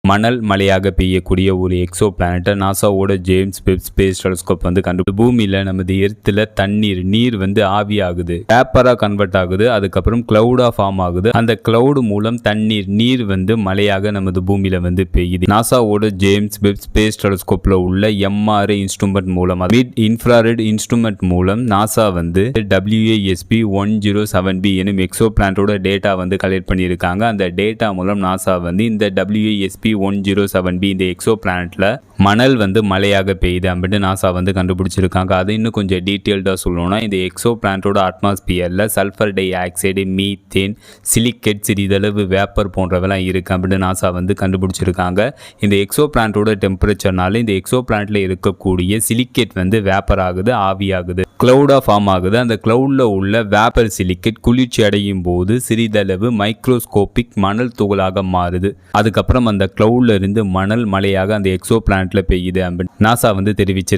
மணல் மழையாக பெய்யக்கூடிய ஒரு எக்ஸோ பிளானட்டை நாசாவோட ஜேம்ஸ் வெப் ஸ்பேஸ் டெலஸ்கோப் வந்து பூமியில நமது எர்த்தில் நீர் வந்து ஆவியாகுது, வேப்பரா கன்வெர்ட் ஆகுது, அதுக்கப்புறம் கிளவுடா ஃபார்ம் ஆகுது. அந்த கிளவுட் மூலம் நீர் வந்து மழையாக நமது பூமியில வந்து பெய்யுது. நாசாவோட ஜேம்ஸ் வெப் ஸ்பேஸ் டெலஸ்கோப்ல உள்ள MRI இன்ஸ்ட்ருமெண்ட் மூலம், மிட் இன்ஃப்ராரெட் இன்ஸ்ட்ருமெண்ட் மூலம் நாசா வந்து WASP 107b எனும் எக்ஸோ பிளானட்டோட டேட்டா வந்து கலெக்ட் பண்ணியிருக்காங்க. அந்த டேட்டா மூலம் நாசா வந்து இந்த WASP 107b இந்த எக்ஸோ பிளானட்ல மணல் வந்து மழையாக பெய்யுது அப்படின்னு நாசா வந்து கண்டுபிடிச்சிருக்காங்க. அது இன்னும் கொஞ்சம் டீட்டெயில்டாக சொல்லணும்னா, இந்த எக்ஸோ பிளானட்டோட அட்மாஸ்பியரில் சல்ஃபர் டை ஆக்சைடு, மீத்தேன், சிலிக்கேட், சிறிதளவு வேப்பர் போன்றவெல்லாம் இருக்குது அப்படின்னு நாசா வந்து கண்டுபிடிச்சிருக்காங்க. இந்த எக்ஸோ பிளானட்டோட டெம்பரேச்சர்னால இந்த எக்ஸோ பிளானட்டில் இருக்கக்கூடிய சிலிக்கேட் வந்து வேப்பர் ஆகுது, ஆவியாகுது, கிளவுடாக ஃபார்ம் ஆகுது. அந்த கிளவுடில் உள்ள வேப்பர் சிலிக்கேட் குளிர்ச்சி அடையும் போது சிறிதளவு மைக்ரோஸ்கோபிக் மணல் துகளாக மாறுது. அதுக்கப்புறம் அந்த கிளவுட்ல இருந்து மணல் மழையாக அந்த எக்ஸோ பிளானட்ல பெய்யுது அப்படின்னு நாசா வந்து தெரிவிச்சிருக்கு.